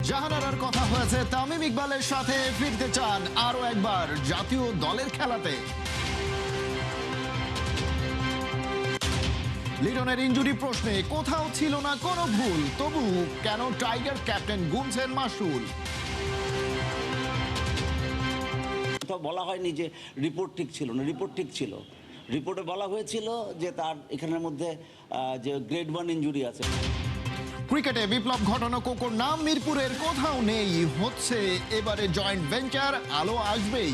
জাহানারার কথা হয়েছে তামিম ইকবালের সাথে ফিরতে চান আরো একবার জাতীয় দলের খেলাতে। লিটনের ইনজুরি প্রশ্নে কোথাও ছিল না কোনো ভুল, তবু কেন টাইগার ক্যাপ্টেন গুনছেন মাসুল? বলা হয়নি যে রিপোর্ট ঠিক ছিল না, রিপোর্ট ঠিক ছিল। রিপোর্টে বলা হয়েছিল যে তার এখানের মধ্যে যে গ্রেড 1 ইনজুরি আছে। ক্রিকেটে বিপ্লব ঘটানো কোকোর নাম মিরপুরের কোথাও নেই, হচ্ছে এবারে জয়েন্ট ভেঞ্চার, আলো আসবেই।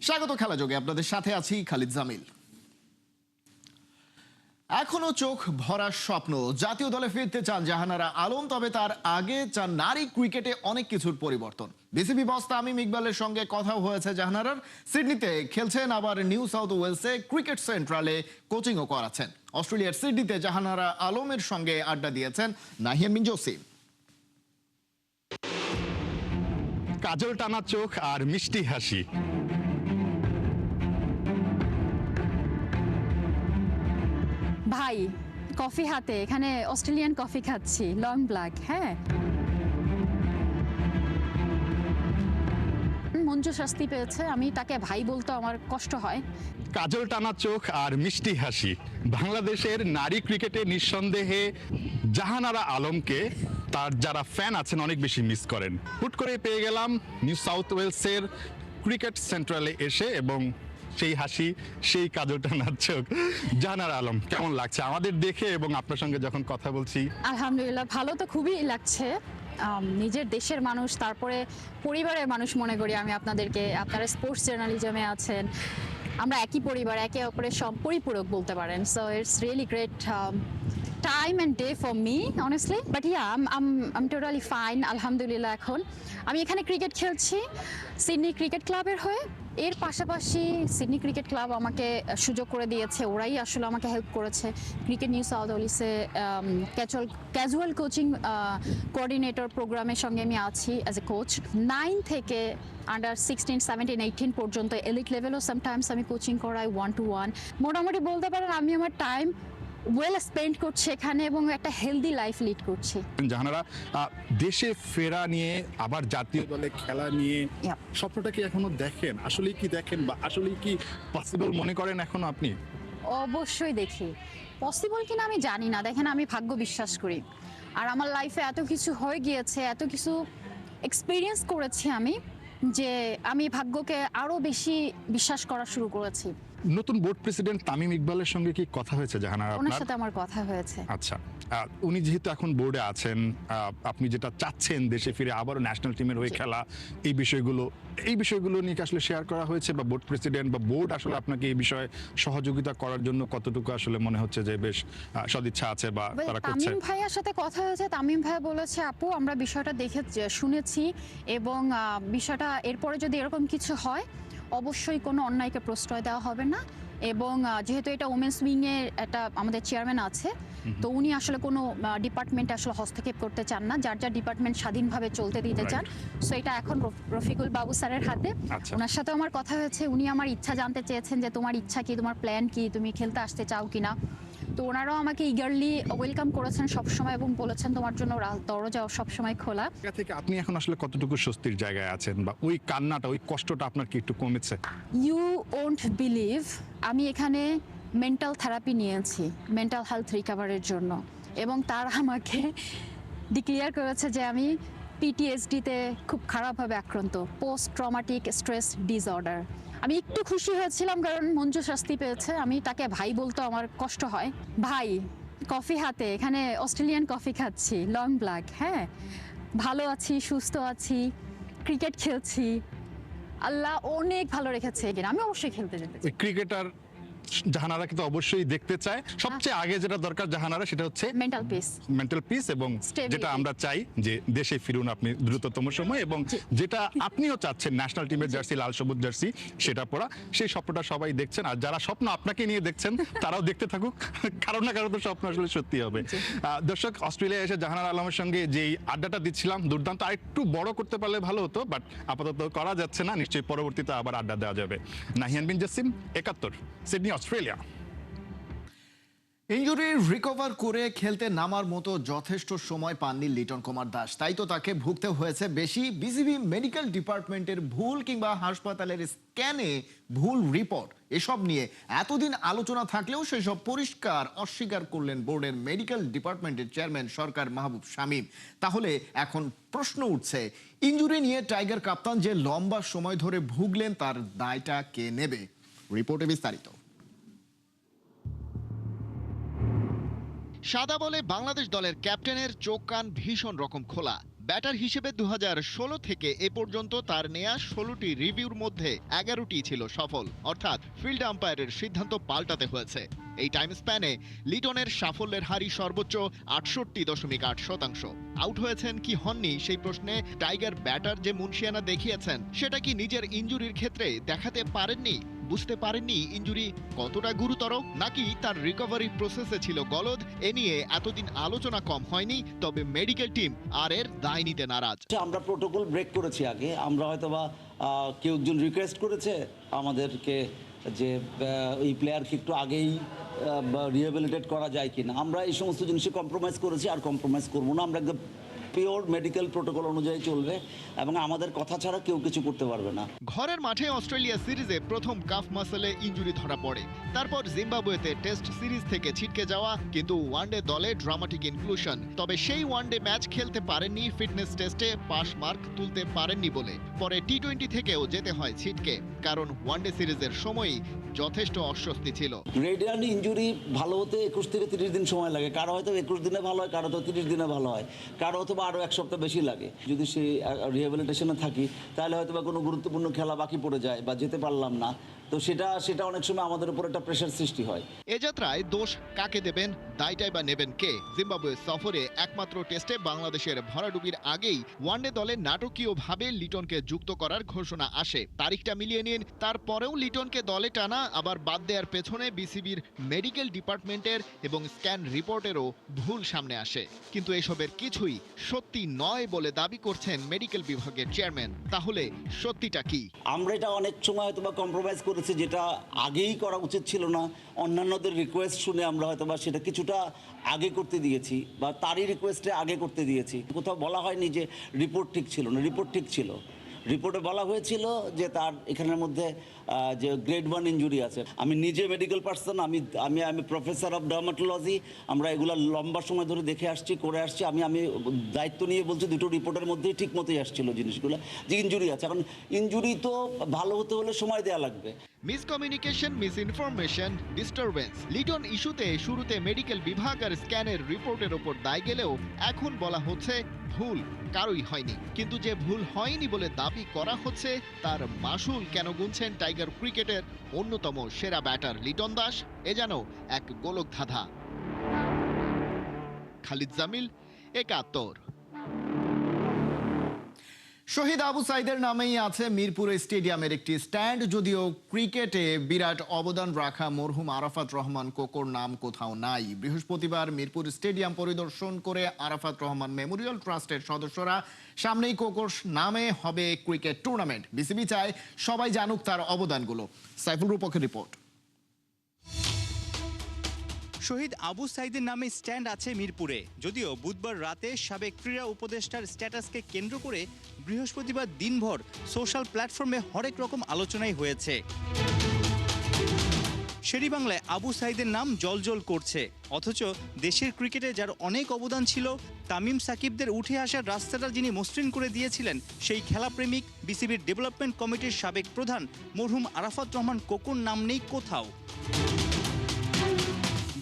স্বাগত খেলা যোগে, আপনাদের সাথে আছি খালিদ জামিল। এখনো চোখ ভরা স্বপ্ন, জাতীয় দলে ফিরতে চান জাহানারা আলম, তবে তার আগে চান নারী ক্রিকেটে অনেক কিছুর পরিবর্তন। বিসিবি বস তামিম ইকবালের সঙ্গে কথাও হয়েছে জাহানারার। সিডনিতে খেলছেন, আবার নিউ সাউথ ওয়েলসে ক্রিকেট সেন্ট্রালে কোচিংও করাচ্ছেন। অস্ট্রেলিয়ার সিডনিতে জাহানারা আলমের সঙ্গে আড্ডা দিয়েছেন নাহিয়া মিন জসিম। কাজল টানা চোখ আর মিষ্টি হাসি, ভাই কফি হাতে, এখানে অস্ট্রেলিয়ান কফি খাচ্ছি, লং ব্ল্যাক। হ্যাঁ, মঞ্জু শাস্তি পেয়েছে, আমি তাকে ভাই বলতে আমার কষ্ট হয়। কাজল টানা চোখ আর মিষ্টি হাসি, বাংলাদেশের নারী ক্রিকেটে নিঃসন্দেহে জাহানারা আলমকে তার যারা ফ্যান আছেন অনেক বেশি মিস করেন। হুট করে পেয়ে গেলাম নিউ সাউথ ওয়েলসের ক্রিকেট সেন্ট্রালে এসে, এবং সেই হাসি, সেই কাজল টানার চোখ। জাহানারা আলম, কেমন লাগছে আমাদের দেখে এবং আপনার সঙ্গে যখন কথা বলছি? আলহামদুলিল্লাহ, ভালো তো খুবই লাগছে। নিজের দেশের মানুষ, তারপরে পরিবারের মানুষ মনে করি আমি আপনাদেরকে। আপনারা স্পোর্টস জার্নালিজমে আছেন, আমরা একই পরিবার, একে অপরের সব পরিপূরক বলতে পারেন। So it's really great time and day for me honestly, but yeah, I'm totally fine alhamdulillah। এখন আমি এখানে ক্রিকেট খেলছি সিডনি ক্রিকেট ক্লাবের হয়ে। এর পাশাপাশি সিডনি ক্রিকেট ক্লাব আমাকে সুযোগ করে দিয়েছে, ওরাই আসলে আমাকে হেল্প করেছে। ক্রিকেট নিউ সাউথ ওয়েলসে ক্যাজুয়াল কোচিং কোঅর্ডিনেটর প্রোগ্রামের সঙ্গে আমি আছি অ্যাজ এ কোচ। 9 থেকে আন্ডার 16, 17, 18 পর্যন্ত এলিট লেভেলও সামটাইমস আমি কোচিং করাই 1-to-1। মোটামুটি বলতে পারেন আমি আমার টাইম ওয়েল স্পেন্ড করছি এখানে এবং একটা হেলদি লাইফ লিড করছি। জাহানারা, দেশে ফেরা নিয়ে, আবার জাতীয় দলে খেলা নিয়ে স্বপ্নটা কি এখনো দেখেন? আসলে কি দেখেন, বা আসলে কি পসিবল মনে করেন এখনো আপনি? অবশ্যই দেখি, পসিবল কিনা আমি জানি না। দেখেন, আমি ভাগ্য বিশ্বাস করি, আর আমার লাইফে এত কিছু হয়ে গিয়েছে, এত কিছু এক্সপিরিয়েন্স করেছি আমি, যে আমি ভাগ্যকে আরো বেশি বিশ্বাস করা শুরু করেছি। নতুন বোর্ড প্রেসিডেন্ট তামিম ইকবালের সঙ্গে কি কথা হয়েছে জাহানারা ওনার আপনার? সাথে আমার কথা হয়েছে। আচ্ছা, উনি যেহেতু এখন বোর্ডে আছেন, আপনি যেটা চাচ্ছেন দেশে ফিরে আবারও ন্যাশনাল টিমের হয়ে খেলা, এই বিষয়গুলো নিয়ে কি আসলে শেয়ার করা হয়েছে, বা বোর্ড প্রেসিডেন্ট বা বোর্ড আসলে আপনাকে এই বিষয়ে সহযোগিতা করার জন্য কতটুকু আসলে মনে হচ্ছে যে বেশ সদিচ্ছা আছে বা তারা করছে? তামিম ভাইয়ার সাথে কথা হয়েছে, তামিম ভাইয়া বলেছে আপু আমরা বিষয়টা দেখে শুনেছি, এবং বিষয়টা এরপরে যদি এরকম কিছু হয় অবশ্যই কোনো অন্যায়কে প্রশ্রয় দেওয়া হবে না। এবং যেহেতু এটা ওমেন্স উইং এর একটা আমাদের চেয়ারম্যান আছে, তো উনি আসলে কোনো ডিপার্টমেন্টে আসলে হস্তক্ষেপ করতে চান না, যার যার ডিপার্টমেন্ট স্বাধীনভাবে চলতে দিতে চান। সো এটা এখন রফিকুল বাবু স্যারের হাতে। ওনার সাথে আমার কথা হয়েছে, উনি আমার ইচ্ছা জানতে চেয়েছেন যে তোমার ইচ্ছা কি, তোমার প্ল্যান কি, তুমি খেলতে আসতে চাও কিনা। তো ওনারাও আমাকে ইগারলি ওয়েলকাম করেছেন সবসময় এবং বলেছেন তোমার জন্য দরজা সবসময় খোলা। জায়গা থেকে আপনি এখন আসলে কতটুকু স্বস্তির জায়গায় আছেন, বা ওই কান্নাটা, ওই কষ্টটা আপনার কি একটু কমেছে? ইউ ওন্ট বিলিভ, আমি এখানে মেন্টাল থেরাপি নিয়েছি মেন্টাল হেলথ রিকভারির জন্য, এবং তারা আমাকে ডিক্লেয়ার করেছে যে আমি পিটিএসডিতে খুব খারাপভাবে আক্রান্ত, পোস্ট ট্রমাটিক স্ট্রেস ডিসঅর্ডার। আমি একটু খুশি হয়েছিলাম কারণ মঞ্জু শাস্তি পেয়েছে, আমি তাকে ভাই বলতে আমার কষ্ট হয়। ভাই কফি হাতে, এখানে অস্ট্রেলিয়ান কফি খাচ্ছি, লং ব্ল্যাক। হ্যাঁ, ভালো আছি, সুস্থ আছি, ক্রিকেট খেলছি, আল্লাহ অনেক ভালো রেখেছে। এখানে আমি অবশ্যই খেলতে যেতে চাই। ক্রিকেটার জাহানারা কিন্তু অবশ্যই দেখতে চায়। সবচেয়ে আগে যেটা দরকার জাহানারা সেটা হচ্ছে মেন্টাল পিস এবং Stability. যেটা আমরা চাই যে দেশে ফিরুন আপনি দ্রুততম সময়, এবং যেটা আপনিও চাচ্ছেন ন্যাশনাল টিমের জার্সি, লাল সবুজ জার্সি সেটা পরা, সেই স্বপ্নটা সবাই দেখছেন। আর যারা স্বপ্ন আপনাকে নিয়ে দেখছেন তারাও দেখতে থাকুক, কারো না কারো তো স্বপ্ন আসলে সত্যি হবে। দর্শক, অস্ট্রেলিয়া এসে জাহানারা আলমের সঙ্গে যেই আড্ডাটা দিচ্ছিলাম দুর্দান্ত, আর একটু বড় করতে পারলে ভালো হতো, বাট আপাতত করা যাচ্ছে না। নিশ্চয়ই পরবর্তীতে আবার আড্ডা দেওয়া যাবে। Nahiyan Bin Jasim, 71, Sydney, Australia. Injury recover করে খেলতে নামার মতো যথেষ্ট সময় পাননি লিটন কুমার দাস, তাই তো তাকে ভুগতে হয়েছে বেশি। বিসিবি মেডিকেল ডিপার্টমেন্টের ভুল কিংবা হাসপাতালের স্ক্যানে ভুল রিপোর্ট, এসব নিয়ে এতদিন আলোচনা থাকলেও সেসব পরিষ্কার অস্বীকার করলেন বোর্ডের মেডিকেল ডিপার্টমেন্টের চেয়ারম্যান সরকার মাহবুব শামীম। তাহলে এখন প্রশ্ন উঠছে, ইনজুরি নিয়ে টাইগার কাপ্তান যে লম্বা সময় ধরে ভুগলেন তার দায়টা কে নেবে? রিপোর্টে বিস্তারিত। সাদা বলে বাংলাদেশ দলের ক্যাপ্টেনের চোখ কান ভীষণ রকম খোলা। ব্যাটার হিসেবে 2016 থেকে এ পর্যন্ত তার নেয়া 16টি রিভিউর মধ্যে 11টি ছিল সফল, অর্থাৎ ফিল্ড আম্পায়ারের সিদ্ধান্ত পাল্টাতে হয়েছে। এই টাইম স্প্যানে লিটনের সাফল্যের হারই সর্বোচ্চ 68.8%। আউট হয়েছেন কি হননি সেই প্রশ্নে টাইগার ব্যাটার যে মুনশিয়ানা দেখিয়েছেন সেটা কি নিজের ইনজুরির ক্ষেত্রে দেখাতে পারেননি? বুঝতে পারেননি ইনজুরি কতটা গুরুতর, নাকি তার রিকভারি প্রসেসে ছিল গলদ? এ নিয়ে এতদিন আলোচনা কম হয়নি, তবে মেডিকেল টিম আর এর দায় নিতে নারাজ। আমরা প্রোটোকল ব্রেক করেছি আগে, আমরা হয়তোবা কেউ একজন রিকোয়েস্ট করেছে আমাদেরকে যে এই প্লেয়ারকে একটু আগেই রিহ্যাবিলিটেট করা যায় কিনা। আমরা এই সমস্ত জিনিসে কম্প্রোমাইজ করেছি, আর কম্প্রোমাইজ করবো না। আমরা একদম পিওর মেডিকেল প্রোটোকল অনুযায়ী চলবে এবং আমাদের কথা ছাড়া কেউ কিছু করতে পারবে না। ঘরের মাঠে অস্ট্রেলিয়া সিরিজে প্রথম কাফ মাসলে ইনজুরি ধরা পড়ে, তারপর জিম্বাবুয়েতে টেস্ট সিরিজ থেকে ছিটকে যাওয়া, কিন্তু ওয়ানডে দলে ড্রামাটিক ইনক্লুশন। তবে সেই ওয়ানডে ম্যাচ খেলতে পারেননি, ফিটনেস টেস্টে পাস মার্ক তুলতে পারেননি বলে পরে টি20 থেকেও যেতে হয় ছিটকে, কারণ ওয়ানডে সিরিজের সময়ই যথেষ্ট অস্বস্তি ছিল। রেডিয়াল ইনজুরি ভালো হতে 21 থেকে 30 দিন সময় লাগে। কারো হয়তো 21 দিনে ভালো হয়, কারো তো 30 দিনে ভালো হয়, কারো হয়তো আরও 1 সপ্তাহ বেশি লাগে। যদি সেই রিহ্যাবিলিটেশনে থাকি তাহলে হয়তো বা কোনো গুরুত্বপূর্ণ খেলা বাকি পড়ে যায় বা যেতে পারলাম না, তো সেটা অনেক সময় আমাদের উপর একটা প্রেশার সৃষ্টি হয়। এ যাত্রায় দোষ কাকে দেবেন, দায়টাই বা নেবেন কে? জিম্বাবুয়ে সফরে একমাত্র টেস্টে বাংলাদেশের ভরাডুবির আগেই ওয়ানডে দলে নাটকীয়ভাবে লিটনকে যুক্ত করার ঘোষণা আসে। তারিখটা মিলিয়ে নিন, তারপরেও লিটনকে দলে টানা আবার বাদ দেওয়ার পেছনে বিসিবির মেডিকেল ডিপার্টমেন্টের এবং স্ক্যান রিপোর্টেরও ভুল সামনে আসে। কিন্তু এসবের কিছুই সত্যি নয় বলে দাবি করছেন মেডিকেল বিভাগের চেয়ারম্যান। তাহলে সত্যিটা কি? আমরা এটা অনেক সময় হয়তো বা কম্প্রোমাইজ করেছি, যেটা আগেই করা উচিত ছিল না। অন্যান্যদের রিকোয়েস্ট শুনে আমরা হয়তো বা সেটা কিছুটা আগে করতে দিয়েছি, বা তারই রিকোয়েস্টে আগে করতে দিয়েছি। কোথাও বলা হয়নি যে রিপোর্ট ঠিক ছিল না, রিপোর্ট ঠিক ছিল। রিপোর্টে বলা হয়েছিল যে তার এখানের মধ্যে যে গ্রেড 1 ইনজুরি আছে। আমি নিজে মেডিকেল পার্সন, আমি প্রফেসর অফ ডার্মাটোলজি। আমরা এগুলো লম্বা সময় ধরে দেখে আসছি, করে আসছি। আমি দায়িত্ব নিয়ে বলছি, দুটো রিপোর্টের মধ্যেই ঠিক মতোই আসছিল জিনিসগুলো, যে ইনজুরি আছে। এখন ইনজুরি তো ভালো হতে হলে সময় দেওয়া লাগবে। Miscommunication, misinformation, disturbance. লিটন ইস্যুতে শুরুতে মেডিকেল বিভাগ আর স্ক্যানের রিপোর্টের ওপর দায় গেলেও এখন বলা হচ্ছে ভুল কারোই হয়নি। কিন্তু যে ভুল হয়নি বলে দাবি করা হচ্ছে, তার মাসুল কেন গুনছেন টাইগার ক্রিকেটের অন্যতম সেরা ব্যাটার লিটন দাস? এ যেন এক গোলক ধাঁধা। খালিদ জামিল, 71। শহীদ আবু সাইদের নামেই আছে মিরপুর স্টেডিয়ামের একটি স্ট্যান্ড। যদিও ক্রিকেটে বিরাট অবদান রাখা মরহুম আরাফাত রহমান কোকোর নাম কোথাও নাই। বৃহস্পতিবার মিরপুর স্টেডিয়াম পরিদর্শন করে আরাফাত রহমান মেমোরিয়াল ট্রাস্টের সদস্যরা সামনেই কোকোর নামে হবে ক্রিকেট টুর্নামেন্ট। বিসিবি চায় সবাই জানুক তার অবদানগুলো। সাইফুল রূপকের রিপোর্ট। শহীদ আবু সাইদের নামে স্ট্যান্ড আছে মিরপুরে। যদিও বুধবার রাতে সাবেক ক্রীড়া উপদেষ্টার স্ট্যাটাসকে কেন্দ্র করে বৃহস্পতিবার দিনভর সোশ্যাল প্ল্যাটফর্মে হরেক রকম আলোচনাই হয়েছে। শেরেবাংলায় আবু সাইদের নাম জলজল করছে, অথচ দেশের ক্রিকেটে যার অনেক অবদান ছিল, তামিম সাকিবদের উঠে আসার রাস্তাটা যিনি মসৃণ করে দিয়েছিলেন, সেই খেলাপ্রেমিক বিসিবির ডেভেলপমেন্ট কমিটির সাবেক প্রধান মরহুম আরাফাত রহমান কোকোর নাম নেই কোথাও।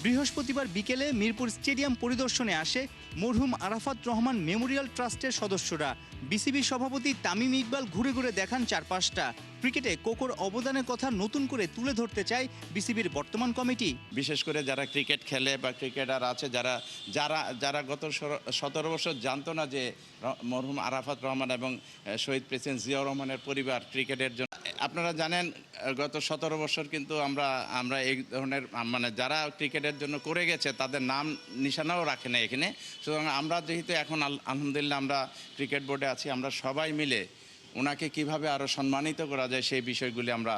বৃহস্পতিবার বিকেলে মিরপুর স্টেডিয়াম পরিদর্শনে আসে মরহুম আরাফাত রহমান মেমোরিয়াল ট্রাস্টের সদস্যরা। বিসিবি সভাপতি তামিম ইকবাল ঘুরে ঘুরে দেখান চারপাশটা। ক্রিকেটে কোকোর অবদানের কথা নতুন করে তুলে ধরতে চায় বিসিবির বর্তমান কমিটি। বিশেষ করে যারা ক্রিকেট খেলে বা ক্রিকেটার আছে যারা যারা যারা গত 17 বছর জানতো না যে মরহুম আরাফাত রহমান এবং শহীদ প্রেসিডেন্ট জিয়াউর রহমানের পরিবার ক্রিকেটের জন্য, আপনারা জানেন গত 17 বছর কিন্তু আমরা এই ধরনের মানে যারা ক্রিকেটের জন্য করে গেছে তাদের নাম নিশানাও রাখে না এখানে। সুতরাং আমরা যেহেতু এখন আলহামদুলিল্লাহ আমরা ক্রিকেট বোর্ডে আছি, আমরা সবাই মিলে ওনাকে কিভাবে আরও সম্মানিত করা যায় সেই বিষয়গুলি আমরা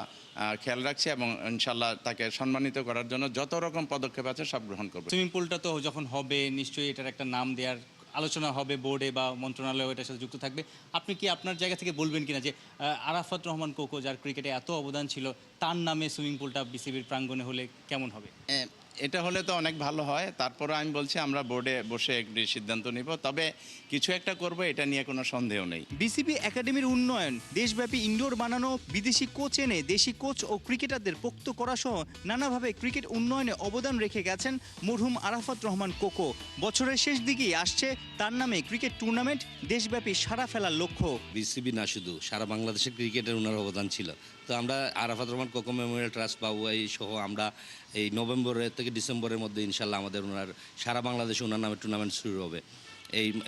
খেয়াল রাখছি এবং ইনশাল্লাহ তাকে সম্মানিত করার জন্য যত রকম পদক্ষেপ আছে সব গ্রহণ করব। সুইমিং পুলটা তো যখন হবে নিশ্চয়ই এটার একটা নাম দেওয়ার আলোচনা হবে বোর্ডে বা মন্ত্রণালয় এটার সাথে যুক্ত থাকবে। আপনি কি আপনার জায়গা থেকে বলবেন কিনা যে আরাফাত রহমান কোকো যার ক্রিকেটে এত অবদান ছিল তার নামে সুইমিং পুলটা বিসিবির প্রাঙ্গণে হলে কেমন হবে? এটা হলে তো অনেক ভালো হয়। তারপরে আমি বলছি আমরা বোর্ডে বসে একটি সিদ্ধান্ত নিব, তবে কিছু একটা করব, এটা নিয়ে কোনো সন্দেহ নেই। বিসিবি একাডেমির উন্নয়ন, দেশব্যাপী ইনডোর বানানো, বিদেশি কোচ এনে দেশি কোচ ও ক্রিকেটারদের পোক্ত করা সহ নানাভাবে ক্রিকেট উন্নয়নে অবদান রেখে গেছেন মরহুম আরাফাত রহমান কোকো। বছরের শেষ দিকেই আসছে তার নামে ক্রিকেট টুর্নামেন্ট, দেশব্যাপী সাড়া ফেলার লক্ষ্য। বিসিবি না শুধু সারা বাংলাদেশের ক্রিকেটের ওনার অবদান ছিল। তো আমরা Arafat Rahman cocoa Memorial trust পাবো এই সহ আমরা এই নভেম্বরের থেকে ডিসেম্বরের মধ্যে ইনশাল্লাহ আমাদের ওনার সারা বাংলাদেশে ওনার নামে টুর্নামেন্ট শুরু হবে।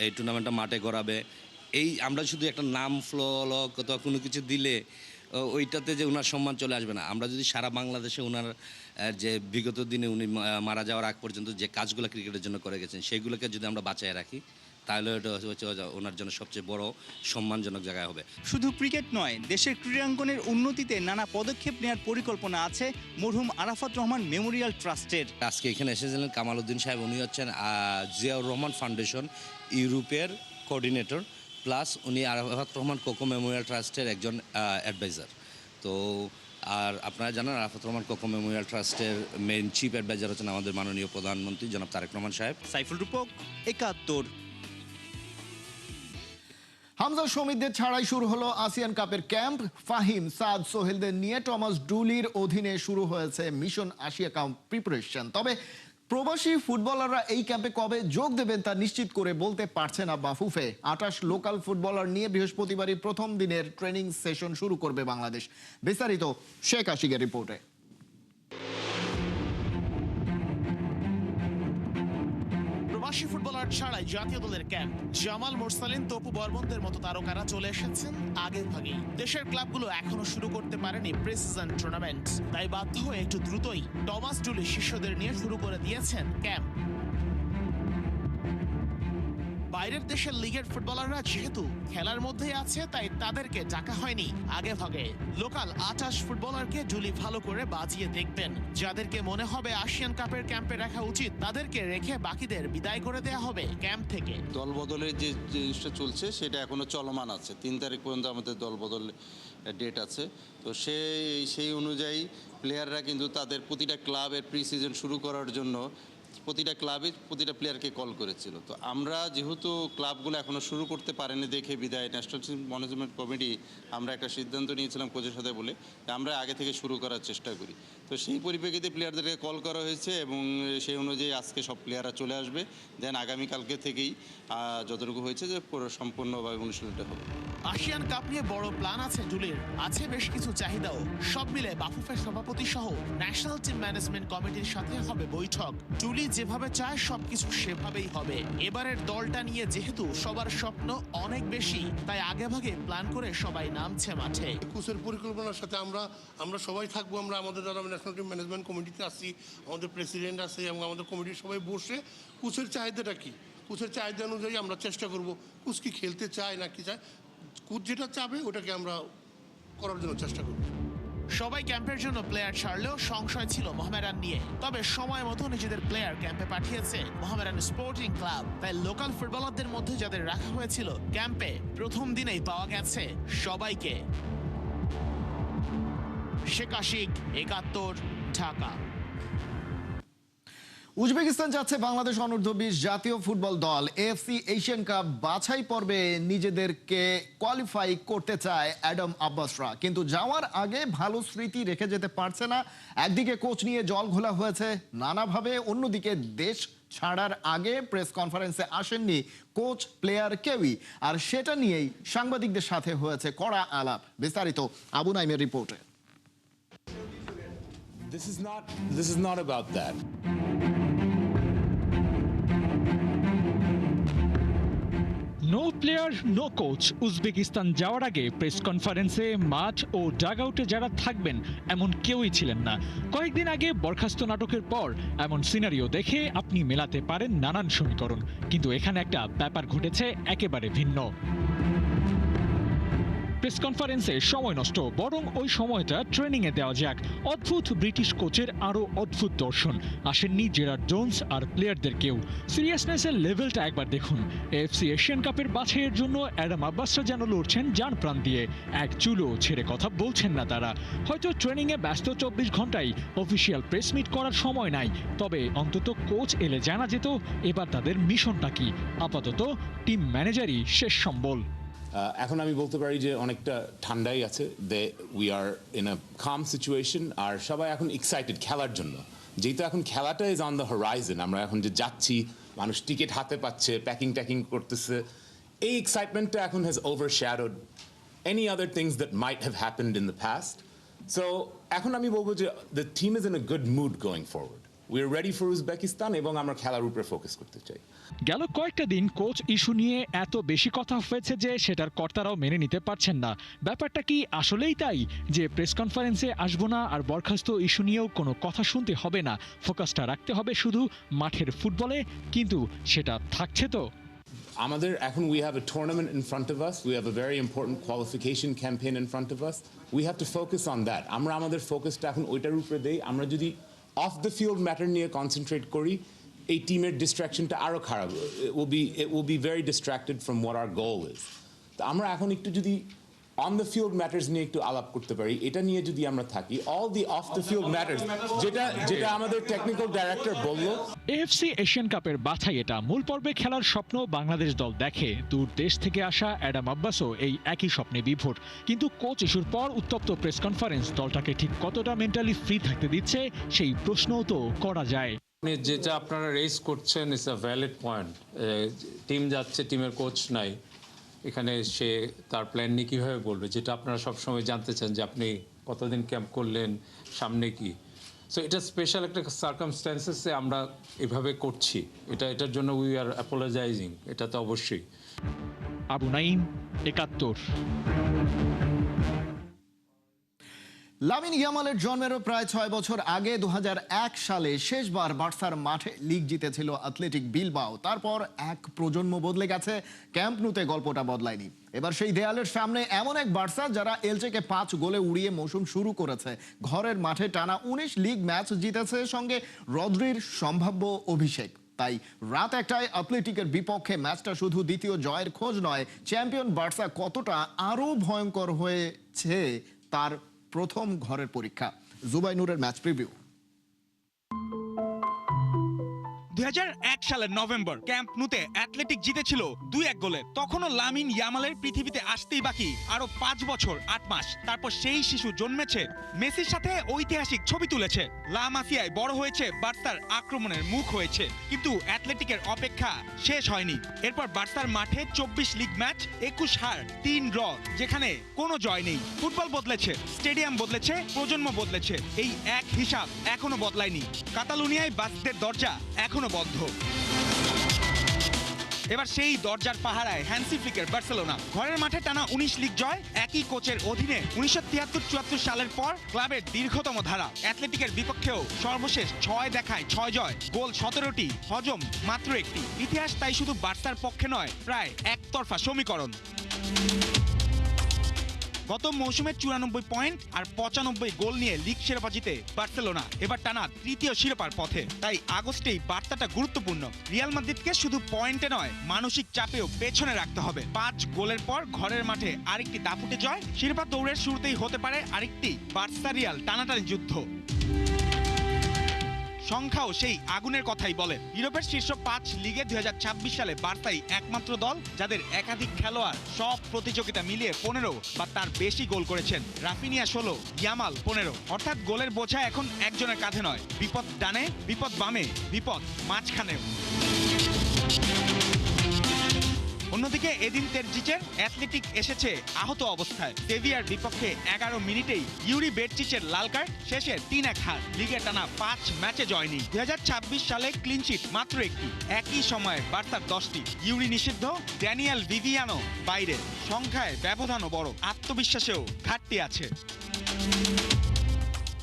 এই টুর্নামেন্টটা মাঠে করাবে। এই আমরা শুধু একটা নাম ফলক অথবা কোনো কিছু দিলে ওইটাতে যে ওনার সম্মান চলে আসবে না। আমরা যদি সারা বাংলাদেশে ওনার যে বিগত দিনে উনি মারা যাওয়ার আগ পর্যন্ত যে কাজগুলো ক্রিকেটের জন্য করে গেছেন সেইগুলোকে যদি আমরা বাঁচায় রাখি তাহলে এটা হচ্ছে ওনার জন্য সবচেয়ে বড় সম্মানজনক জায়গায় হবে। শুধু ক্রিকেট নয়, দেশের ক্রীড়াঙ্গনের উন্নতিতে নানা পদক্ষেপ নেওয়ার পরিকল্পনা আছে মরহুম আরাফাত রহমান মেমোরিয়াল ট্রাস্টের। আজকে এখানে এসেছিলেন কামাল উদ্দিন সাহেব, উনি হচ্ছেন জিয়াউর রহমান ফাউন্ডেশন ইউরোপের কোঅর্ডিনেটর, প্লাস উনি আরাফাত রহমান কোকো মেমোরিয়াল ট্রাস্টের একজন অ্যাডভাইজার। তো আর আপনারা জানেন আরাফাত রহমান কোকো মেমোরিয়াল ট্রাস্টের মেইন চিফ অ্যাডভাইজার হচ্ছেন আমাদের মাননীয় প্রধানমন্ত্রী জনাব তারেক রহমান সাহেব। সাইফুল রূপক, ৭১। হামজা শমীদদের ছাড়াই শুরু হলো আসিয়ান কাপের ক্যাম্প। ফাহিম, সাদ, সোহেলদের নিয়ে টমাস ডুলির অধীনে শুরু হয়েছে মিশন এশিয়া কাপ প্রিপারেশন। তবে প্রবাসী ফুটবলাররা এই ক্যাম্পে কবে যোগ দেবেন তা নিশ্চিত করে বলতে পারছে না বাফুফে। ২৮ লোকাল ফুটবলার নিয়ে বৃহস্পতিবারই প্রথম দিনের ট্রেনিং সেশন শুরু করবে বাংলাদেশ। বিস্তারিত শেখ আশিকের রিপোর্টে। প্রবাসী ফুটবলার ছাড়াই জাতীয় দলের ক্যাম্প। জামাল, মোরসালিন, তপু বর্মনদের মতো তারকারা চলে এসেছেন আগে ভাগেই। দেশের ক্লাবগুলো এখনো শুরু করতে পারেনি প্রি-সিজন টুর্নামেন্ট, তাই বাধ্য হয়ে একটু দ্রুতই টমাস ডুলি শিষ্যদের নিয়ে শুরু করে দিয়েছেন ক্যাম্প। বাইরের দেশের লিগের ফুটবলাররা যেহেতু খেলার মধ্যেই আছে, তাই তাদেরকে ডাকা হয়নি আগে ভাগে। লোকাল ২৮ ফুটবলারকে জুলি ভালো করে বাজিয়ে দেখবেন। যাদেরকে মনে হবে আসিয়ান কাপের ক্যাম্পে রাখা উচিত তাদেরকে রেখে বাকিদের বিদায় করে দেয়া হবে ক্যাম্প থেকে। দল বদলের যে জিনিসটা চলছে সেটা এখনো চলমান আছে। ৩ তারিখ পর্যন্ত আমাদের দল বদল ডেট আছে। তো সেই অনুযায়ী প্লেয়াররা কিন্তু তাদের প্রতিটা ক্লাবের প্রি সিজন শুরু করার জন্য প্রতিটা ক্লাবে প্রতিটা প্লেয়ারকে কল করেছিল। তো আমরা যেহেতু ক্লাবগুলো এখনও শুরু করতে পারেনি দেখে বিদায় ন্যাশনাল টিম ম্যানেজমেন্ট কমিটি আমরা একটা সিদ্ধান্ত নিয়েছিলাম কোচের সাথে বলে আমরা আগে থেকে শুরু করার চেষ্টা করি। তো সেই পরিপ্রেক্ষিতে প্লেয়ারদেরকে কল করা হয়েছে এবং সেই অনুযায়ী আজকে সব প্লেয়াররা চলে আসবে। দেন আগামীকালকে থেকেই যতটুকু হয়েছে যে সম্পূর্ণভাবে অনুশীলনটা হবে। আসিয়ান কাপ নিয়ে বড় প্ল্যান আছে জুলির, আছে বেশ কিছু চাহিদাও। সব মিলে বাফুফের সভাপতি সহ ন্যাশনাল টিম ম্যানেজমেন্ট কমিটির সাথে হবে বৈঠক। জুলি যেভাবে চায় সবকিছু সেভাবেই হবে। এবারের দলটা নিয়ে যেহেতু সবার স্বপ্ন অনেক বেশি, তাই আগেভাগে প্ল্যান করে সবাই নামছে মাঠে। কোচের পরিকল্পনার সাথে আমরা সবাই থাকবো। আমরা আমাদের যারা ন্যাশনাল টিম ম্যানেজমেন্ট কমিটিতে আছি, আমাদের প্রেসিডেন্ট আছে এবং আমাদের কমিটির সবাই বসে কোচের চাহিদাটা কি, কোচের চাহিদা অনুযায়ী আমরা চেষ্টা করব কোচ কি খেলতে চায় না কি চায়, কোচ যেটা চাবে ওটাকে আমরা করার জন্য চেষ্টা করব। সবাই ক্যাম্পের জন্য প্লেয়ার ছাড়লেও সংশয় ছিল মোহামেডান নিয়ে। তবে সময় মতো নিজেদের প্লেয়ার ক্যাম্পে পাঠিয়েছে মোহামেডান স্পোর্টিং ক্লাব। তাই লোকাল ফুটবলারদের মধ্যে যাদের রাখা হয়েছিল ক্যাম্পে প্রথম দিনেই পাওয়া গেছে সবাইকে। শেখ আশিক, ৭১, ঢাকা। উজবেকিস্তান যাচ্ছে বাংলাদেশ অনূর্ধ্ব-20 জাতীয় ফুটবল দল। এএফসি এশিয়ান কাপ বাছাই পর্বে নিজেদেরকে কোয়ালিফাই করতে চায় অ্যাডাম আব্বাসরা, কিন্তু যাওয়ার আগে ভালো স্মৃতি রেখে যেতে পারছে না। একদিকে কোচ নিয়ে জল ঘোলা হয়েছে নানাভাবে, অন্যদিকে দেশ ছাড়ার আগে প্রেস কনফারেন্সে আসেননি কোচ প্লেয়ার কেউই, আর সেটা নিয়েই সাংবাদিকদের সাথে হয়েছে কড়া আলাপ। বিস্তারিত আবু নাইমের রিপোর্টে। This is not about that. No player no coach. Uzbekistan যাওয়ার আগে প্রেস কনফারেন্সে মাঠ ও ডাগআউটে যারা থাকবেন এমন কেউই ছিলেন না। কয়েকদিন আগে বরখাস্ত নাটকের পর এমন সিনারিও দেখে আপনি মেলাতে পারেন নানান সমীকরণ, কিন্তু এখানে একটা ব্যাপার ঘটেছে একেবারে ভিন্ন। প্রেস কনফারেন্সে সময় নষ্ট, বরং ওই সময়টা ট্রেনিংয়ে দেওয়া যাক। অদ্ভুত ব্রিটিশ কোচের আরও অদ্ভুত দর্শন। আসেননি জেরার্ড জোন্স আর প্লেয়ারদের কেউ। সিরিয়াসনেসের লেভেলটা একবার দেখুন। এএফসি এশিয়ান কাপের বাছাইয়ের জন্য অ্যাডাম আব্বাসরা যেন লড়ছেন জান প্রাণ দিয়ে। এক চুলো ছেড়ে কথা বলছেন না তারা। হয়তো ট্রেনিংয়ে ব্যস্ত 24 ঘন্টায় অফিসিয়াল প্রেস মিট করার সময় নাই, তবে অন্তত কোচ এলে জানা যেত এবার তাদের মিশনটা কি। আপাতত টিম ম্যানেজারই শেষ সম্বল। এখন আমি বলতে পারি যে অনেকটা ঠান্ডাই আছে, we are in a calm situation, আর সবাই এখন এক্সাইটেড খেলার জন্য। যেহেতু এখন খেলাটা ইজ অন দ্য হরাইজন, আমরা এখন যে যাচ্ছি, মানুষ টিকিট হাতে পাচ্ছে, প্যাকিং করতেছে, এই এক্সাইটমেন্টটা এখন has overshadowed any other things that might have happened in the past. So এখন আমি বলবো যে the team is in a good mood going forward. We are ready for Uzbekistan এবং আমরা খেলার উপরে ফোকাস করতে চাই। গেল কয়েকটা দিন কোচ ইস্যু নিয়ে এত বেশি কথা হয়েছে যে সেটার কর্তারাও মেনে নিতে পারছেন না। ব্যাপারটা কি আসলেই তাই যে প্রেস কনফারেন্সে আসবো না আর বরখাস্ত ইস্যু নিয়েও কোনো কথা শুনতে হবে না, ফোকাসটা রাখতে হবে শুধু মাঠের ফুটবলে? কিন্তু সেটা থাকছে তো? আমাদের এখন we have a tournament in front of us, we have a very important qualification campaign in front of us, we have to focus on that. আমরা আমাদের ফোকাসটা এখন ওইটার উপরে দেই। আমরা যদি অফ দ্য ফিল্ড ম্যাটার নিয়ে কনসেন্ট্রেট করি, এই টিমের ডিস্ট্রাকশনটা আরো খারাপ। it will be very distracted from what our goal is. তো আমরা এখন একটু যদি অন দ্য ফিল্ড ম্যাটার্স নিয়ে একটু আলাপ করতে পারি, এটা নিয়ে যদি আমরা থাকি, all the of the field matters যেটা আমাদের টেকনিক্যাল ডাইরেক্টর বলল। এএফসি এশিয়ান কাপের বাছাই এটা। মূল পর্বে খেলার স্বপ্ন বাংলাদেশ দল দেখে। দূর দেশ থেকে আসা অ্যাডাম আব্বাসও এই একই স্বপ্নে বিভোর। কিন্তু কোচ ইস্যুর পর উত্তপ্ত প্রেস কনফারেন্স দলটাকে ঠিক কতটা মেন্টালি ফ্রি থাকতে দিচ্ছে সেই প্রশ্নও তো করা যায়। যেটা আপনারা রেজ করছেন is a valid point. Team যাচ্ছে, টিমের কোচ নাই, এখানে সে তার প্ল্যান নিয়ে কীভাবে বলবে, যেটা আপনারা সবসময় জানতে চান যে আপনি কতদিন ক্যাম্প করলেন, সামনে কি। সো এটা স্পেশাল একটা সার্কামস্ট্যান্সেসে আমরা এভাবে করছি, এটার জন্য উই আর অ্যাপোলোজাইজিং, এটা তো অবশ্যই। আবু নাইম, ৭১। লামিন ইয়ামালের জন্মেরও প্রায় 6 বছর আগে 2001 সালে শেষবার বার্সার মাঠে লিগ জিতেছিল অ্যাথলেটিক বিলবাও। তারপর এক প্রজন্ম বদলে গেছে, ক্যাম্প নুতে গল্পটা বদলায়নি। এবার সেই দেয়ালের সামনে এমন এক বার্সা যারা এলচেকে 5 গোলে উড়িয়ে মৌসুম শুরু করেছে। ঘরের মাঠে টানা 19 লিগ ম্যাচ জিতেছে, সঙ্গে রদ্রির সম্ভাব্য অভিষেক। তাই রাত 1টায় অ্যাথলেটিকের বিপক্ষে ম্যাচটা শুধু দ্বিতীয় জয়ের খোঁজ নয়, চ্যাম্পিয়ন বার্সা কতটা আরও ভয়ঙ্কর হয়েছে তার প্রথম ঘরের পরীক্ষা। জুবাইনুরের ম্যাচ প্রিভিউ। 2001 সালের নভেম্বর ক্যাম্প নুতে অ্যাথলেটিক জিতেছিল 2-1 গোলে। তখনও লামিন ইয়ামালের পৃথিবীতে আসতেই বাকি আরো 5 বছর 8 মাস। তারপর সেই শিশু জন্মেছে, মেসির সাথে ঐতিহাসিক ছবি তুলেছে, লা মাসিয়ায় বড় হয়েছে, বার্সার আক্রমণের মুখ হয়েছে। কিন্তু অ্যাথলেটিকের অপেক্ষা শেষ হয়নি। এরপর বার্সার মাঠে 24 লিগ ম্যাচ, 21 হার, 3 ড্র, যেখানে কোনো জয় নেই। ফুটবল বদলেছে, স্টেডিয়াম বদলেছে, প্রজন্ম বদলেছে, এই এক হিসাব এখনো বদলায়নি। কাতালুনিয়ায় বাসদের দরজা এখনো বন্ধ। এবার সেই দরজার পাহারায় হ্যান্সি ফ্লিকের বার্সেলোনা। ঘরের মাঠে টানা 19 লিগ জয়, একই কোচের অধীনে 1973-74 সালের পর ক্লাবের দীর্ঘতম ধারা। অ্যাথলেটিকের বিপক্ষেও সর্বশেষ 6 দেখায় 6 জয়, গোল 17টি, হজম মাত্র 1টি। ইতিহাস তাই শুধু বার্সার পক্ষে নয়, প্রায় একতরফা সমীকরণ। গত মৌসুমে 94 পয়েন্ট আর 95 গোল নিয়ে লিগ শিরোপা জিতে বার্সেলোনা এবার টানা তৃতীয় শিরোপার পথে। তাই আগস্টেই বার্তাটা গুরুত্বপূর্ণ। রিয়াল মাদ্রিদকে শুধু পয়েন্টে নয়, মানসিক চাপেও পেছনে রাখতে হবে। 5 গোলের পর ঘরের মাঠে আরেকটি দাপুটে জয়, শিরোপা দৌড়ের শুরুতেই হতে পারে আরেকটি বার্সা রিয়াল টানাটানি যুদ্ধ। সংখ্যাও সেই আগুনের কথাই বলে। ইউরোপের শীর্ষ 5 লিগে 2026 সালে বার্সাই একমাত্র দল যাদের একাধিক খেলোয়াড় সব প্রতিযোগিতা মিলিয়ে 15 বা তার বেশি গোল করেছেন। Raphinha 16, Yamal 15। অর্থাৎ গোলের বোঝা এখন একজনের কাঁধে নয়, বিপদ ডানে, বিপদ বামে, বিপদ মাঝখানেও। অন্যদিকে এদিন তেরজিচের অ্যাথলেটিক এসেছে আহত অবস্থায়। সেভিয়ার বিপক্ষে 11 মিনিটেই ইউরি বেরচিচের লাল কার্ড, শেষে 3-1 হার। লিগে টানা 5 ম্যাচে জয় নেই। 2026 সালে ক্লিনশিট মাত্র একটি। একই সময়ে বার্সার 10টি। ইউরি নিষিদ্ধ, ড্যানিয়েল ভিভিয়ানো বাইরে। সংখ্যায় ব্যবধানও বড়, আত্মবিশ্বাসেও ঘাটতি আছে।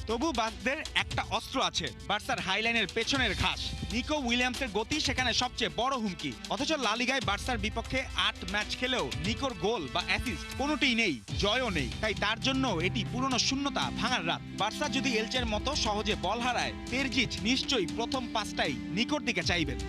তবু বাসদের একটা অস্ত্র আছে, বার্সার হাইলাইনের পেছনের ঘাস। নিকো উইলিয়ামসের গতি সেখানে সবচেয়ে বড় হুমকি। অথচ লা লিগায় বার্সার বিপক্ষে 8 ম্যাচ খেলেও নিকোর গোল বা অ্যাসিস্ট কোনোটিই নেই, জয়ও নেই। তাই তার জন্য এটি পুরনো শূন্যতা ভাঙার রাত। বার্সা যদি এলচের মতো সহজে বল হারায়, তেরজিচ নিশ্চয়ই প্রথম পাঁচটাই নিকোর দিকে চাইবেন।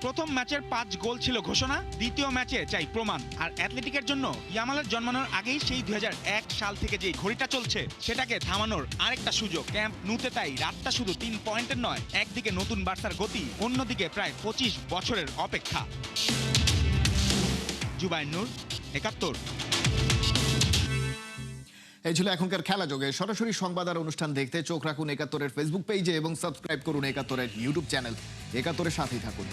প্রথম ম্যাচের 5 গোল ছিল ঘোষণা, দ্বিতীয় ম্যাচে চাই প্রমাণ। আর অ্যাথলেটিকের জন্য ইয়ামালের জন্মানোর আগেই সেই 2001 সাল থেকে যে ঘড়িটা চলছে সেটাকে থামানোর আরেকটা সুযোগ। ক্যাম্প নুতে তাই রাতটা শুধু 3 পয়েন্টের নয়, একদিকে নতুন বার্সার গতি, অন্যদিকে প্রায় 25 বছরের অপেক্ষা। জুবাইর নূর, 71। এই ছিল এখনকার খেলা যোগে। সরাসরি সংবাদ আর অনুষ্ঠান দেখতে চোখ রাখুন 71-এর ফেসবুক পেজে এবং সাবস্ক্রাইব করুন 71-এর ইউটিউব চ্যানেল। 71-এর সাথেই থাকুন।